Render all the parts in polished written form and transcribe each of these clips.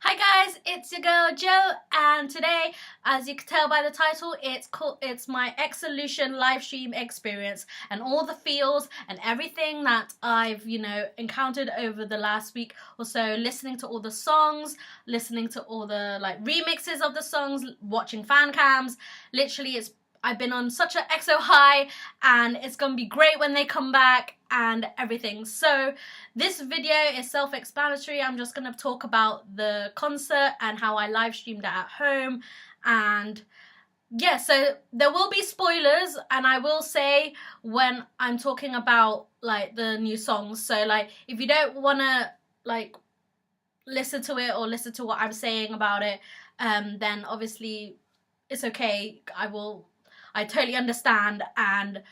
Hi guys, it's your girl Jo, and today, as you can tell by the title, it's my EXOluXion live stream experience and all the feels and everything that I've encountered over the last week or so, listening to all the songs, listening to all the remixes of the songs, watching fan cams. Literally, I've been on such an EXO high, and it's gonna be great when they come back and everything. So this video is self-explanatory. I'm just gonna talk about the concert and how I live streamed it at home, and yeah, so there will be spoilers, and I will say when I'm talking about the new songs. So if you don't wanna listen to it or listen to what I'm saying about it, then obviously it's okay. I totally understand, and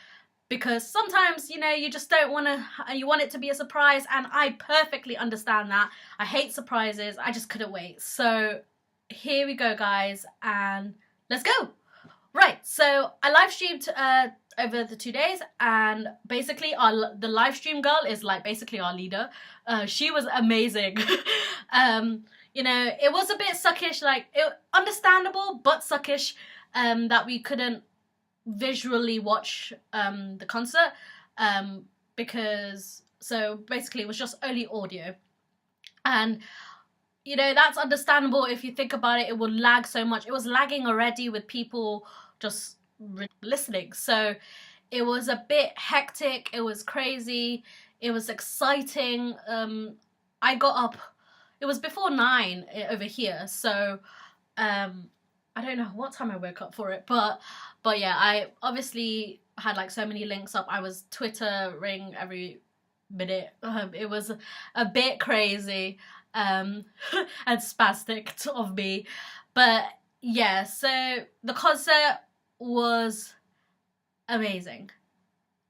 because sometimes you just don't want to, you want it to be a surprise, and I perfectly understand that. I hate surprises. I just couldn't wait. So here we go, guys, and let's go. Right, so I live streamed over the 2 days, and basically the live stream girl is basically our leader. She was amazing. It was a bit suckish, understandable but suckish, that we couldn't visually watch the concert, because basically it was just only audio, and that's understandable. If you think about it, it will lag so much. It was lagging already with people just listening, so it was a bit hectic. It was crazy. It was exciting. I got up, it was before 9 over here, so I don't know what time I woke up for it, but yeah, I obviously had so many links up. I was Twittering every minute. It was a bit crazy and spastic of me, but yeah, so the concert was amazing.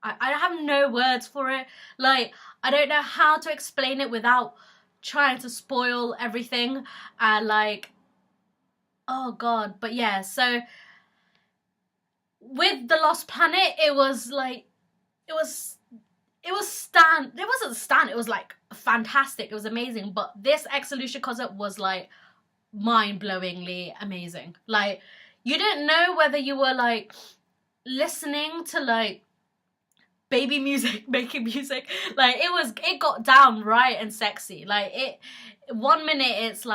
I have no words for it. I don't know how to explain it without trying to spoil everything, and oh god. But yeah, so with the Lost Planet, it wasn't stan, it was fantastic. It was amazing. But this EXOluXion concert was mind-blowingly amazing. You didn't know whether you were listening to baby music, making music. It got down right and sexy. 1 minute it's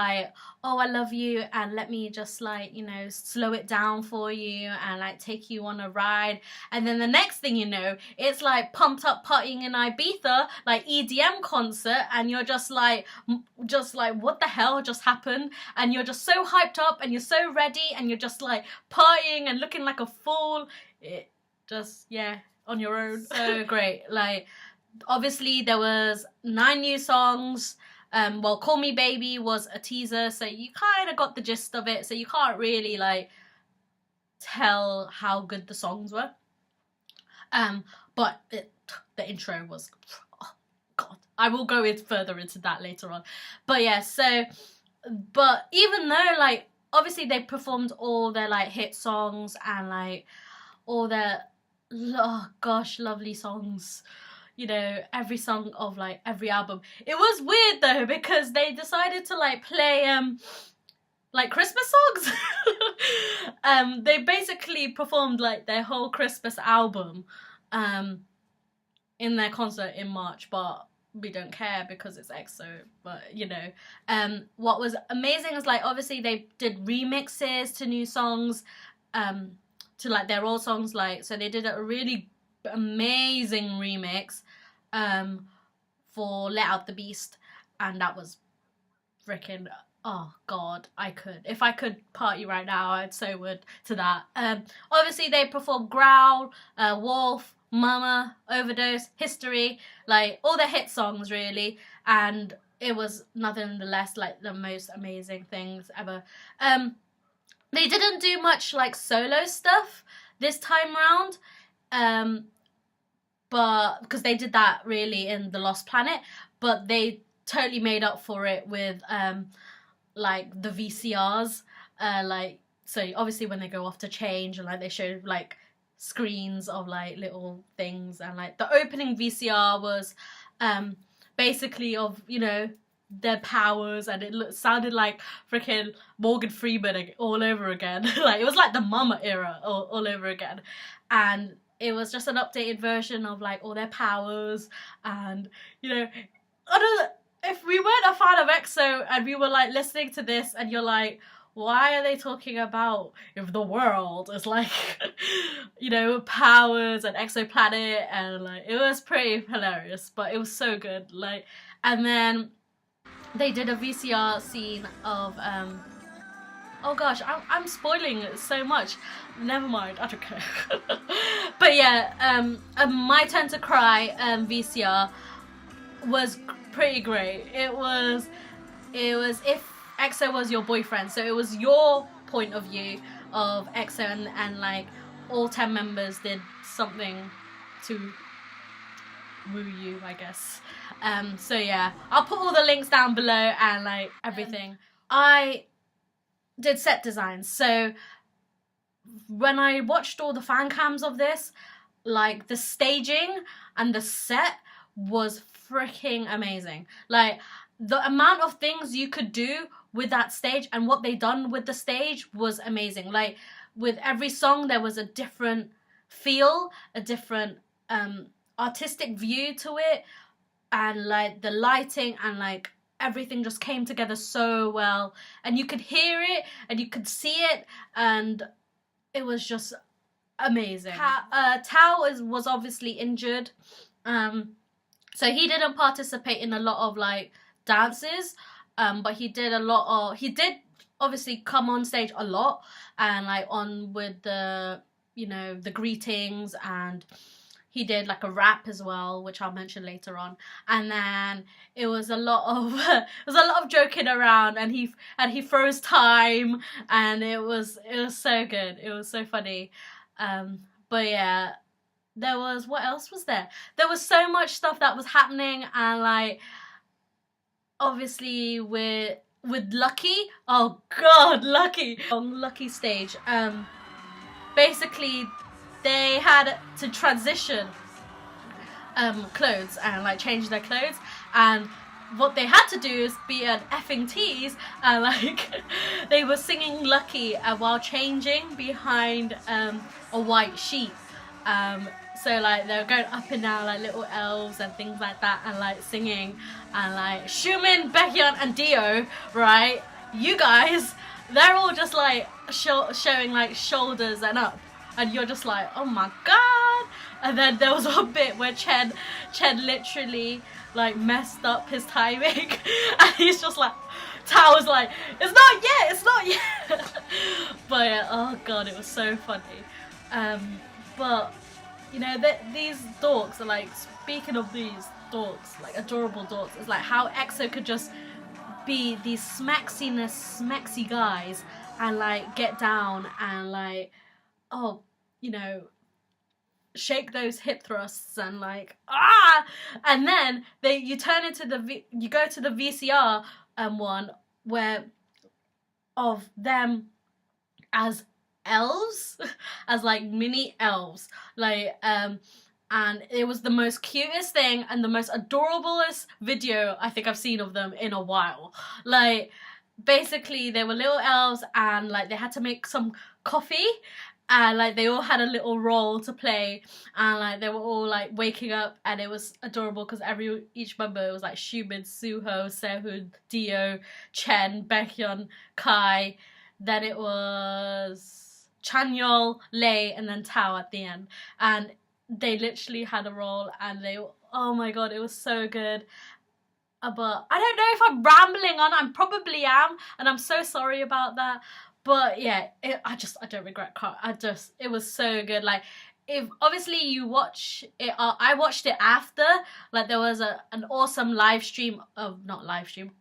oh, I love you, and let me just slow it down for you and take you on a ride, and then the next thing you know, it's pumped up partying in Ibiza, EDM concert, and you're just what the hell just happened, and you're just so hyped up and you're so ready and you're just partying and looking like a fool. It just, yeah, on your own. So great. Obviously there was 9 new songs. Well, Call Me Baby was a teaser, so you kind of got the gist of it, so you can't really tell how good the songs were. But the intro was, oh god, I will go further into that later on. But yeah, so, but even though obviously they performed all their hit songs and all their, oh gosh, lovely songs, every song of every album. It was weird though, because they decided to play Christmas songs. They basically performed their whole Christmas album in their concert in March, but we don't care because it's EXO. But what was amazing is obviously they did remixes to new songs, to their old songs, so they did a really amazing remix for Let Out the Beast, and that was freaking, oh god, if I could party right now, I'd so would to that. Obviously they performed Growl, Wolf, Mama, Overdose, History, all the hit songs really, and it was nonetheless the most amazing things ever. They didn't do much solo stuff this time round, but because they did that really in the Lost Planet, but they totally made up for it with the VCRs, so obviously when they go off to change, and they show screens of little things, and the opening VCR was basically of their powers, and it sounded like freaking Morgan Freeman all over again. Like, it was like the Mama era all over again. And it was just an updated version of like all their powers. And, you know, I don't, if we weren't a fan of EXO and we were like listening to this and you're like, why are they talking about if the world is like, you know, powers and exoplanet, and like, it was pretty hilarious, but it was so good. Like, and then they did a VCR scene of, oh gosh, I'm spoiling it so much. Never mind, I don't care. But yeah, My Turn to Cry VCR was pretty great. It was if EXO was your boyfriend, so it was your point of view of EXO, and like all 10 members did something to woo you, I guess. So yeah, I'll put all the links down below and like everything. I did set designs, so when I watched all the fan cams of this, like the staging and the set was freaking amazing. Like, the amount of things you could do with that stage and what they done with the stage was amazing. Like, with every song there was a different feel, a different artistic view to it, and like the lighting and like everything just came together so well, and you could hear it and you could see it, and it was just amazing. Tao was obviously injured, so he didn't participate in a lot of like dances, but he did obviously come on stage a lot, and like on with the, you know, the greetings, and he did like a rap as well, which I'll mention later on. And then it was a lot of joking around, and he froze time, and it was so good. It was so funny. But yeah, there was, what else was there? There was so much stuff that was happening, and like, obviously with Lucky, oh god, Lucky, on Lucky stage, basically they had to transition clothes and like change their clothes, and what they had to do is be an effing tease, and like they were singing Lucky while changing behind a white sheet. So like they were going up and down like little elves and things like that, and like singing, and like Xiumin, Baekhyun and Dio, right? You guys, they're all just like showing like shoulders and up, and you're just like, oh my god. And then there was a bit where Chen literally like messed up his timing, and he's just like, Tao was like, it's not yet. But yeah, oh god, it was so funny. But you know, these dorks are like, speaking of these dorks, like adorable dorks, it's like how EXO could just be these smaxy guys and like get down and like, oh, you know, shake those hip thrusts and like, and then you turn into you go to the VCR one where of them as elves, as like mini elves, like and it was the most cutest thing and the most adorablest video I think I've seen of them in a while. Like, basically they were little elves, and like they had to make some coffee, and like they all had a little role to play, and like they were all like waking up, and it was adorable because each member was like Xiumin, Suho, Sehun, Dio, Chen, Baekhyun, Kai, then it was Chanyeol, Lei, and then Tao at the end, and they literally had a role, and they, oh my god, it was so good. But I don't know if I'm rambling on, I probably am, and I'm so sorry about that. But yeah, I don't regret it was so good. Like, if obviously you watch it, I watched it after, like there was an awesome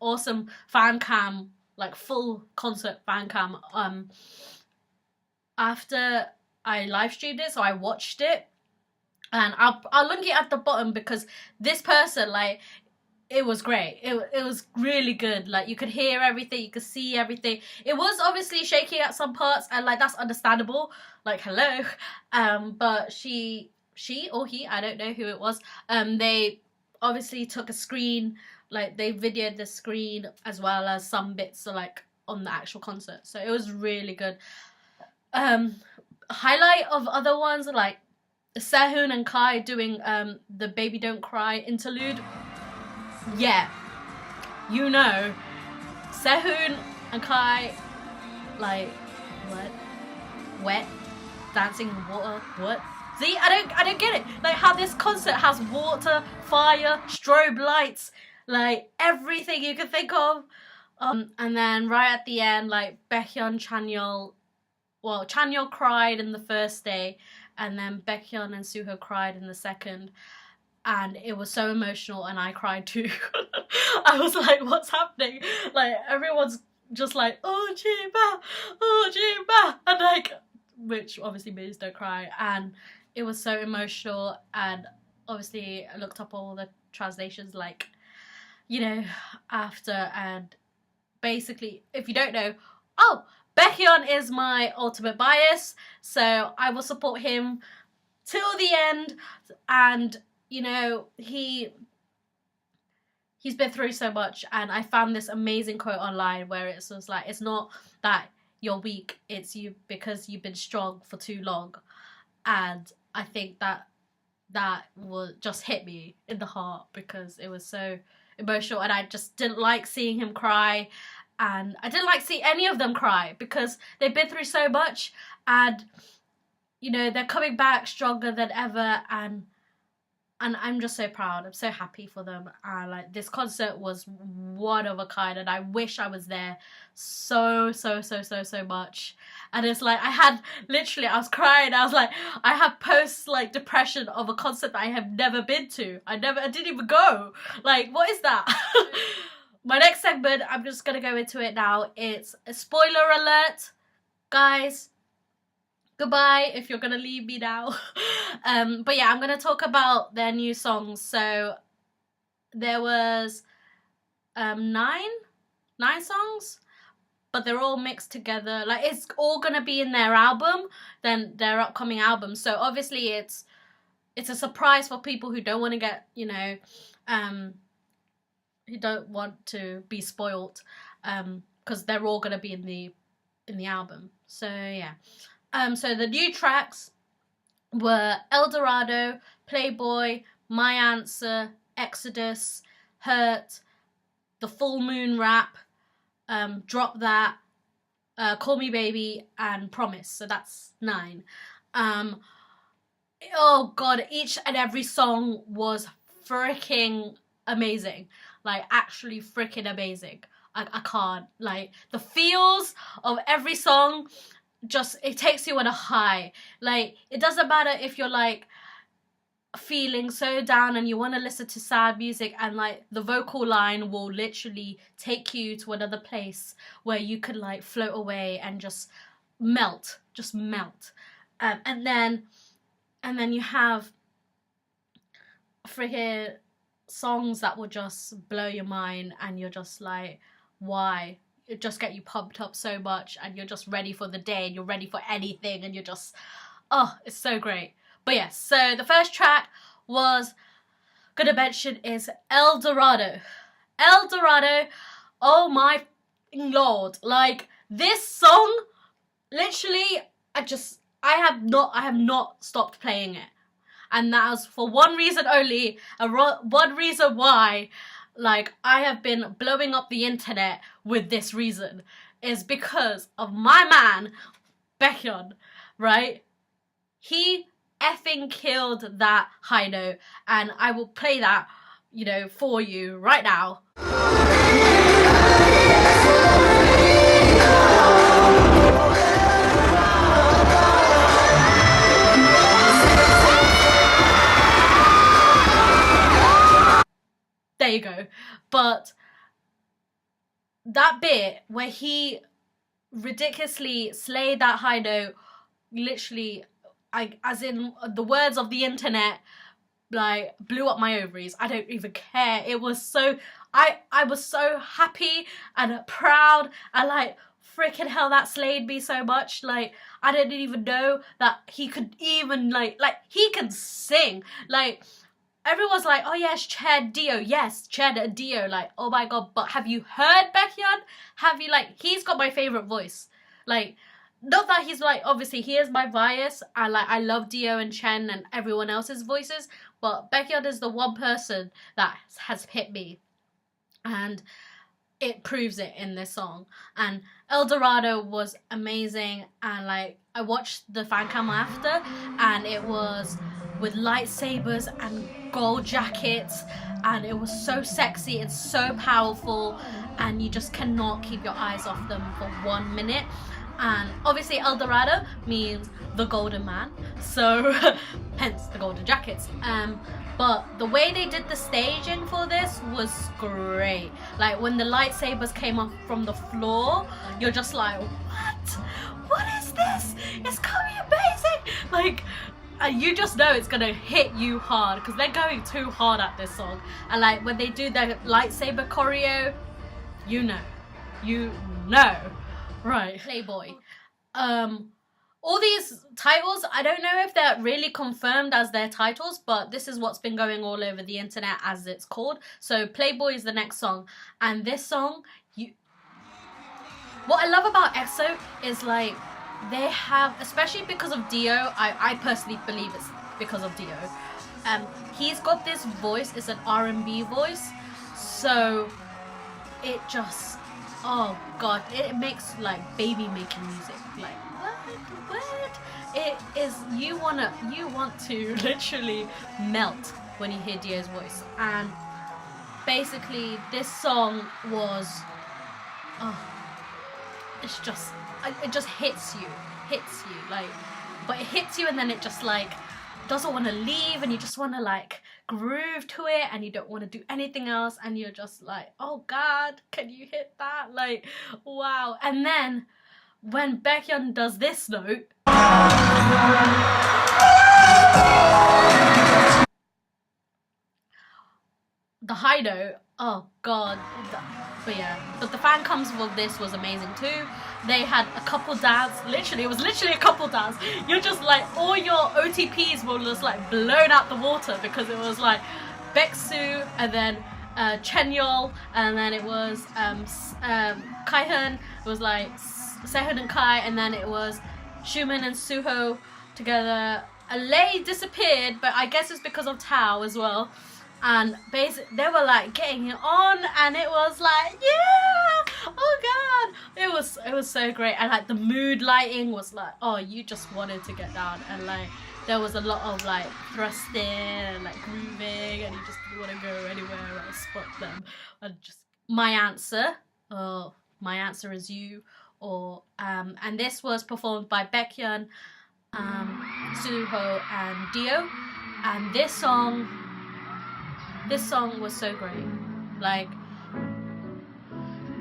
awesome fan cam, like full concert fan cam after I live streamed it, so I watched it, and I'll link it at the bottom, because this person, like, it was great. It was really good. Like, you could hear everything, you could see everything. It was obviously shaky at some parts, and like that's understandable. Like, hello, but she or he, I don't know who it was. They obviously took a screen like they videoed the screen as well as some bits are like on the actual concert, so it was really good. Highlight of other ones are like Sehun and Kai doing the Baby Don't Cry interlude. Yeah, you know, Sehun and Kai, like, what? Wet? Dancing in water? What? See, I don't get it. Like how this concert has water, fire, strobe lights, like everything you can think of. And then right at the end, like Baekhyun, Chanyeol, well, Chanyeol cried in the first day, and then Baekhyun and Suho cried in the second. And it was so emotional, and I cried too. I was like, what's happening? Like, everyone's just like, oh, Jiba, and like, which obviously means don't cry. And it was so emotional, and obviously I looked up all the translations, like, you know, after, and basically, if you don't know, oh, Baekhyun is my ultimate bias, so I will support him till the end. And you know, he's been through so much, and I found this amazing quote online where it was like, it's not that you're weak, it's you because you've been strong for too long. And I think that will just hit me in the heart, because it was so emotional, and I just didn't like seeing him cry, and I didn't like see any of them cry, because they've been through so much, and you know, they're coming back stronger than ever, and I'm just so proud. I'm so happy for them. Like, this concert was one of a kind, and I wish I was there so much. And it's like, I was crying. I was like, I have post like depression of a concert that I have never been to. I didn't even go. Like, what is that? My next segment, I'm just gonna go into it now. It's a spoiler alert, guys. Goodbye if you're gonna leave me now. But yeah, I'm gonna talk about their new songs. So there was 9 songs, but they're all mixed together. Like, it's all gonna be in their album, then their upcoming album. So obviously it's a surprise for people who don't want to get, you know, who don't want to be spoiled, because they're all gonna be in the album. So yeah. So the new tracks were El Dorado, Playboy, My Answer, Exodus, Hurt, The Full Moon Rap, Drop That, Call Me Baby, and Promise. So that's 9. Oh god, each and every song was freaking amazing. Like, actually freaking amazing. I can't. Like, the feels of every song, just, it takes you on a high. Like, it doesn't matter if you're like feeling so down and you want to listen to sad music, and like the vocal line will literally take you to another place where you could like float away and just melt. And then you have freaking songs that will just blow your mind, and you're just like, why? It just get you pumped up so much, and you're just ready for the day, and you're ready for anything, and you're just, oh, it's so great. But yes, so the first track was gonna mention is El Dorado. El Dorado, oh my lord. Like, this song, literally, I have not stopped playing it. And that was for one reason only, one reason why, like, I have been blowing up the internet with this reason, is because of my man, Baekhyun, right? He effing killed that high note, and I will play that, you know, for you right now. There you go. But that bit where he ridiculously slayed that high note, literally, as in the words of the internet, like, blew up my ovaries. I don't even care. It was so, I was so happy and proud, and like, freaking hell, that slayed me so much. Like, I didn't even know that he could even like he can sing. Like, everyone's like, oh yes, Ched, Dio, yes, Ched and Dio, like, oh my god, but have you heard Baekhyun? Have you, like, he's got my favourite voice. Like, not that he's like, obviously he is my bias, and like, I love Dio and Chen and everyone else's voices, but Baekhyun is the one person that has hit me, and it proves it in this song. And El Dorado was amazing, and like, I watched the fan cam after, and it was with lightsabers and gold jackets, and it was so sexy and so powerful, and you just cannot keep your eyes off them for 1 minute. And obviously El Dorado means the golden man, so hence the golden jackets. But the way they did the staging for this was great. Like, when the lightsabers came up from the floor, you're just like, what is this? It's gonna be amazing. Like, you just know it's gonna hit you hard, because they're going too hard at this song. And like, when they do the lightsaber choreo, you know. Right. Playboy. All these titles, I don't know if they're really confirmed as their titles, but this is what's been going all over the internet as it's called. So Playboy is the next song, and this song, what I love about EXO is like, they have, especially because of Dio, I personally believe it's because of Dio. He's got this voice, it's an R&B voice, so it just, oh god, it makes like baby making music. Like, what? It is, you want to literally melt when you hear Dio's voice. And basically this song was, it's just, it just hits you, like, but it hits you and then it just like doesn't want to leave, and you just want to like groove to it, and you don't want to do anything else, and you're just like, oh god, can you hit that? Like, wow. And then when Baekhyun does this note, the high note, oh god. But yeah, but the fan comes for this was amazing too. They had a couple dance, literally, it was literally a couple dance. You're just like, all your OTPs were just like blown out the water, because it was like Baeksu, and then Chenyol, and then it was Kaihyun, it was like Sehun and Kai, and then it was Shuman and Suho together. Lay disappeared, but I guess it's because of Tao as well. And basically, they were like getting it on, and it was like, yeah, oh god, it was so great. And like, the mood lighting was like, oh, you just wanted to get down, and like, there was a lot of like thrusting and like grooving, and you just didn't want to go anywhere else but them. And just my answer is you. Or and this was performed by Baekhyun, Suho, and Dio. And this song was so great. Like,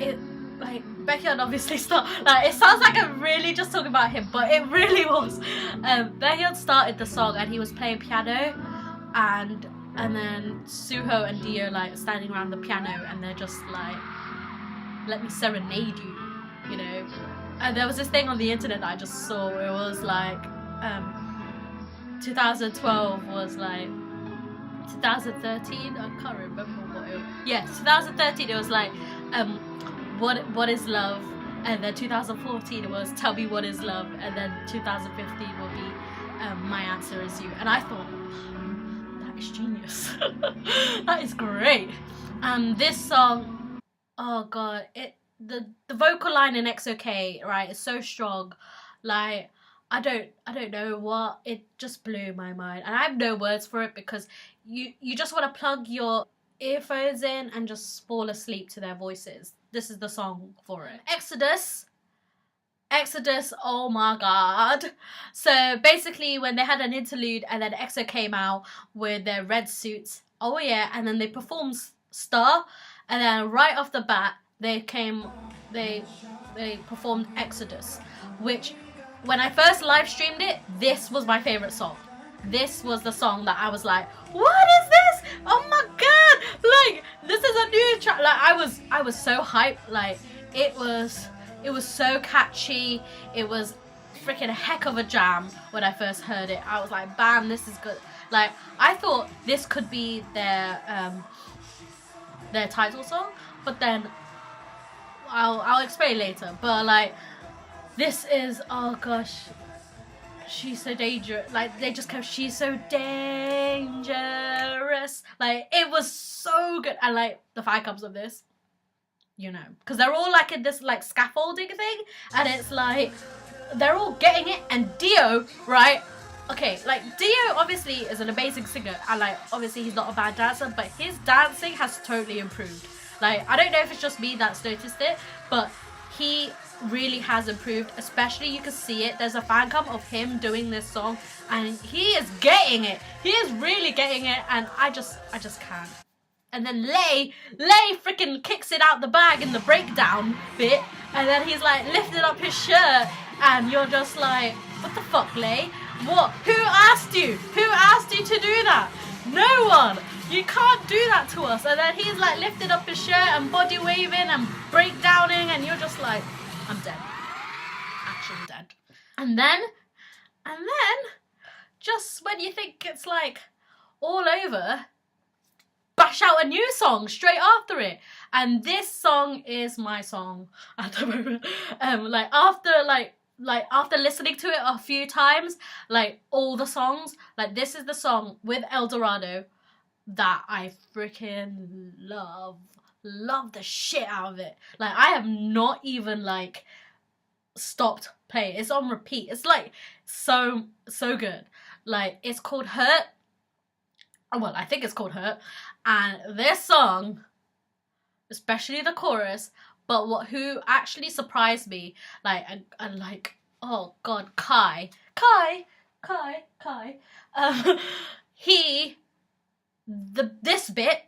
it, like, Baekhyun obviously like, it sounds like I'm really just talking about him, but it really was. Baekhyun started the song and he was playing piano, and then Suho and Dio like standing around the piano, and they're just like, let me serenade you, you know. And there was this thing on the internet that I just saw, it was like 2012 was like 2013, I can't remember what it was. Yeah, 2013 it was like what is love, and then 2014 it was tell me what is love, and then 2015 will be my answer is you. And I thought, that is genius. That is great. This song, oh god, the vocal line in exo-k, right, is so strong. Like, I don't know what, it just blew my mind, and I have no words for it, because you just want to plug your earphones in and just fall asleep to their voices. This is the song for it. Exodus, oh my god. So basically, when they had an interlude and then EXO came out with their red suits, oh yeah, and then they performed Star, and then right off the bat they performed Exodus, which, when I first live streamed it, this was my favorite song. This was the song that I was like, what is this? Oh my god! Like, this is a new track. Like, I was so hyped. Like, it was so catchy. It was freaking a heck of a jam when I first heard it. I was like, bam, this is good. Like, I thought this could be their title song, but then I'll explain later. But like, this is, oh gosh, she's so dangerous. Like, they just kept, she's so dangerous. Like, it was so good. And like, the fan comes of this, you know, because they're all like in this like scaffolding thing, and it's like they're all getting it. And Dio, right? Okay, like, Dio obviously is an amazing singer, and like, obviously he's not a bad dancer, but his dancing has totally improved. Like, I don't know if it's just me that's noticed it, but he really has improved. Especially, you can see it, there's a fan cam of him doing this song, and he is getting it. He is really getting it, and I just can't. And then Lay freaking kicks it out the bag in the breakdown bit, and then he's like lifting up his shirt, and you're just like, what the fuck, Lay? What? Who asked you? Who asked you to do that? No one! You can't do that to us. And then he's like lifting up his shirt and body waving and breakdowning, and you're just like, I'm dead. Actually dead. And then, just when you think it's like all over, bash out a new song straight after it. And this song is my song at the moment. After listening to it a few times, like all the songs, like this is the song with El Dorado that I freaking love the shit out of it. Like, I have not even like stopped playing. It's on repeat. It's like so good. Like, it's called Hurt. Well, I think it's called Hurt. And this song, especially the chorus, but who actually surprised me, like, and like, oh god, Kai, this bit,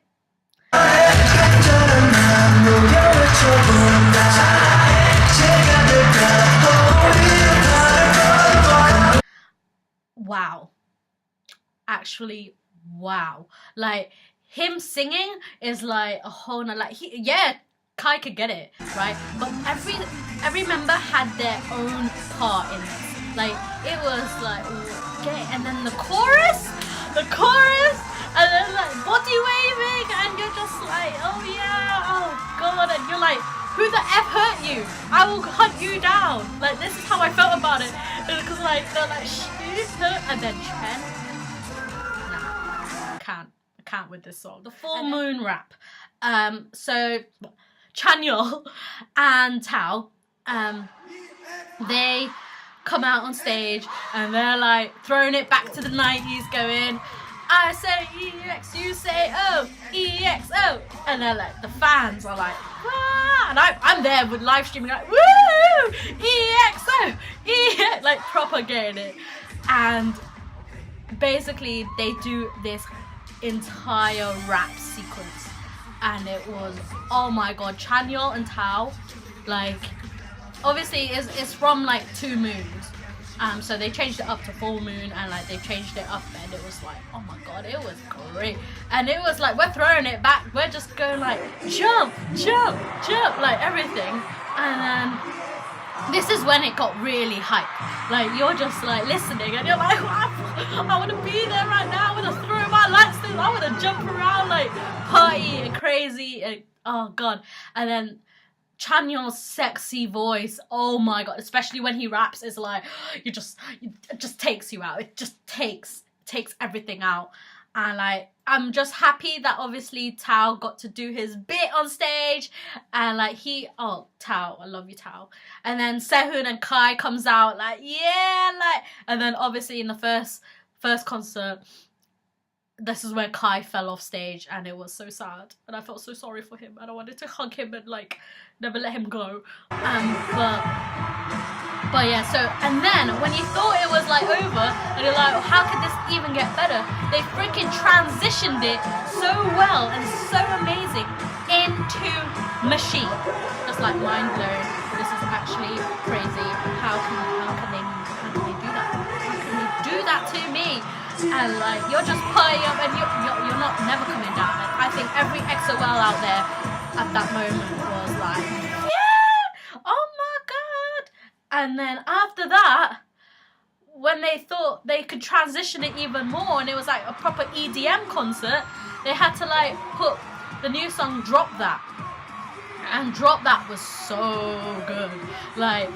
wow, actually, wow, like, him singing is like a whole nother, like, Kai could get it, right? But every member had their own part in this. Like, it was like, okay, and then the chorus, and then like body waving, and you're just like, oh yeah, oh god, and you're like, who the F hurt you? I will hunt you down. Like, this is how I felt about it. Because like, they're like, shoot her, and then Chen, nah, I can't with this song. The full moon rap. So Chanyeol and Tao, they come out on stage and they're like throwing it back to the 90s, going, I say EX, you say oh, EXO, and they're like, the fans are like, ah! And I'm there with live streaming like, woo, EXO, like proper getting it. And basically they do this entire rap sequence, and it was, oh my god, Chanyeol and Tao, like, obviously it's from like 2 moons, so they changed it up to full moon, and like they changed it up, and it was like, oh my god, it was great. And it was like, we're throwing it back, we're just going like, jump, like everything. And then this is when it got really hype. Like, you're just like listening, and you're like, I want to be there right now. I want to throw my lights in. I want to jump around, like, party and crazy. And, oh god. And then Chanyeol's sexy voice, oh my god, especially when he raps, is like, it just takes you out. It just takes everything out. And like, I'm just happy that obviously Tao got to do his bit on stage, and like Tao, I love you, Tao. And then Sehun and Kai comes out like, yeah, like, and then obviously in the first concert, this is where Kai fell off stage, and it was so sad, and I felt so sorry for him, and I wanted to hug him and like never let him go. But yeah, so, and then when you thought it was like over, and you're like, how could this even get better? They freaking transitioned it so well and so amazing into Machine. Just like, mind blown. This is actually crazy. How can they do that? How can they do that to me? And like, you're just putting up, and you're not never coming down. And I think every exo-l out there at that moment was like, yeah, oh my god. And then after that when they thought they could transition it even more and it was like a proper EDM concert, they had to like put the new song Drop That. And Drop That was so good. Like,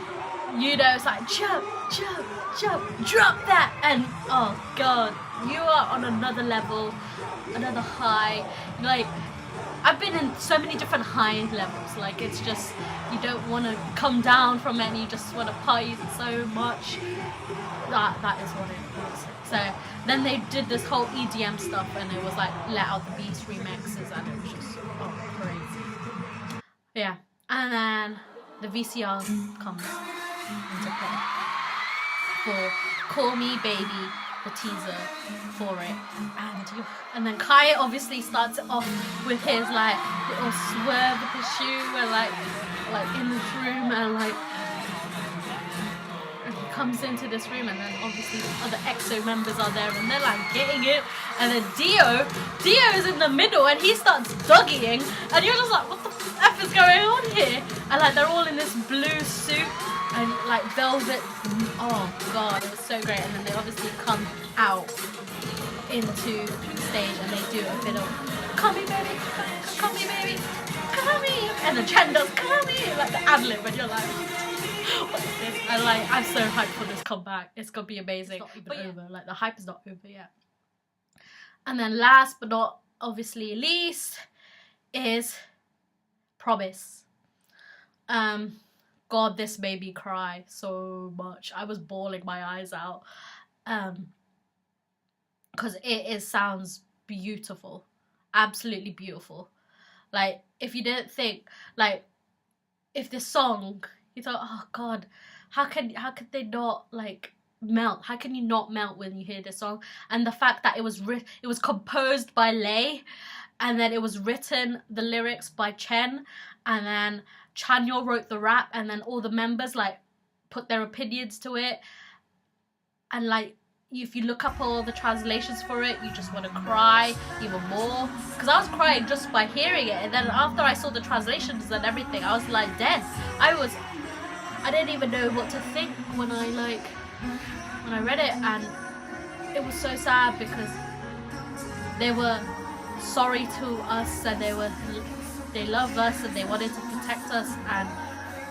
you know, it's like jump, jump, jump, drop that. And oh God, you are on another level, another high. Like, I've been in so many different high levels. Like, it's just, you don't want to come down from it and you just want to party so much. That is what it was. So then they did this whole EDM stuff and it was like let out the beast remixes and it was just crazy. Yeah, and then the VCR comes into play for Call Me Baby, the teaser for it, and then Kai obviously starts it off with his like little swerve with his shoe and like in this room and like he comes into this room and then obviously the other EXO members are there and they're like getting it, and then Dio is in the middle and he starts dogging and you're just like, what the F is going on here? And like they're all in this blue suit and like velvet. Oh God, it was so great. And then they obviously come out into the stage and they do a bit of "Call Me Baby, call me baby, call me," and the Chen does "Call me," like the ad lib, and you're like, what is this? And like, I'm so hyped for this comeback. It's gonna be amazing. It's not even over. Like, the hype is not over yet. And then last but not obviously least is Promise. God, this made me cry so much. I was bawling my eyes out. Because it sounds beautiful. Absolutely beautiful. Like, if you didn't think, like, if this song, you thought, oh God, how could they not like melt? How can you not melt when you hear this song? And the fact that it was composed by Lay, and then it was written, the lyrics, by Chen, and then Chanyeol wrote the rap, and then all the members like put their opinions to it, and like if you look up all the translations for it, you just want to cry even more. Because I was crying just by hearing it, and then after I saw the translations and everything, I was like dead. I didn't even know what to think when I read it, and it was so sad because they were sorry to us and they loved us and they wanted to protect us and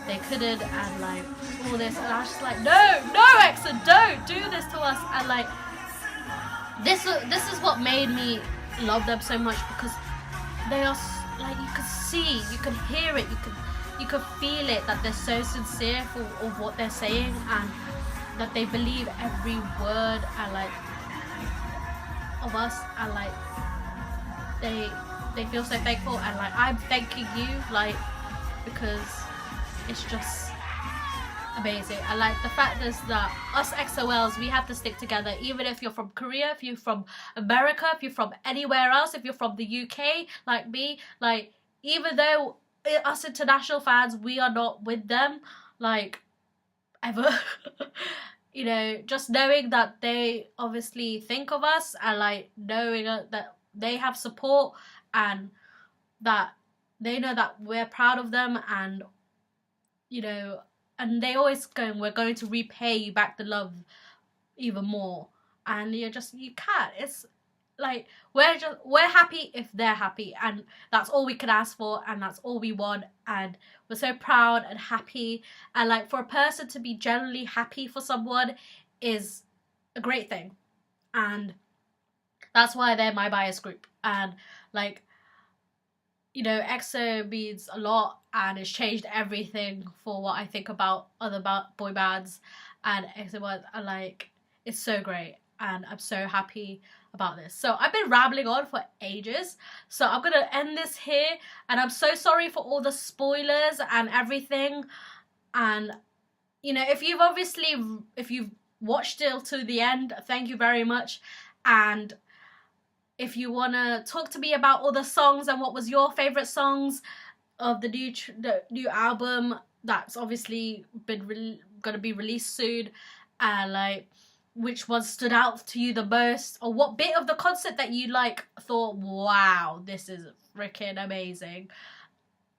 they couldn't, and like all this, and I was just like, no EXO, don't do this to us. And like this is what made me love them so much, because they are like, you could see, you could hear it, you could feel it, that they're so sincere of what they're saying, and that they believe every word and like of us, and like they feel so thankful, and like I'm thanking you, like, because it's just amazing. And like the fact is that us EXO-Ls, we have to stick together, even if you're from Korea, if you're from America, if you're from anywhere else, if you're from the UK like me, like even though us international fans, we are not with them like ever. You know, just knowing that they obviously think of us, and like knowing that they have support, and that they know that we're proud of them, and you know, and they always go, we're going to repay you back the love even more, and you can't. It's like we're happy if they're happy, and that's all we can ask for, and that's all we want, and we're so proud and happy. And like, for a person to be genuinely happy for someone is a great thing, and that's why they're my bias group. And like, you know, EXO means a lot, and it's changed everything for what I think about other boy bands, and EXO, and like, it's so great, and I'm so happy about this. So I've been rambling on for ages, so I'm gonna end this here, and I'm so sorry for all the spoilers and everything. And you know, if you've watched till to the end, thank you very much. And if you want to talk to me about all the songs and what was your favorite songs of the new album that's obviously been gonna be released soon, and like which one stood out to you the most, or what bit of the concert that you like thought, wow, this is freaking amazing,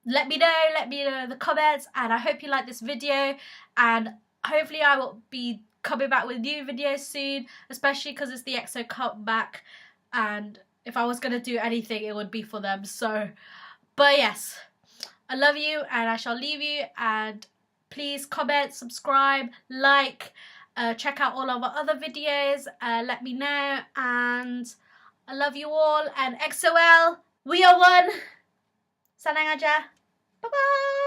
let me know in the comments. And I hope you like this video, and hopefully I will be coming back with new videos soon, especially because it's the EXO comeback, and if I was going to do anything, it would be for them. So, but yes, I love you, and I shall leave you, and please comment, subscribe, like, check out all of our other videos, let me know, and I love you all, and exo-l, we are one. Salang aja. Bye-bye.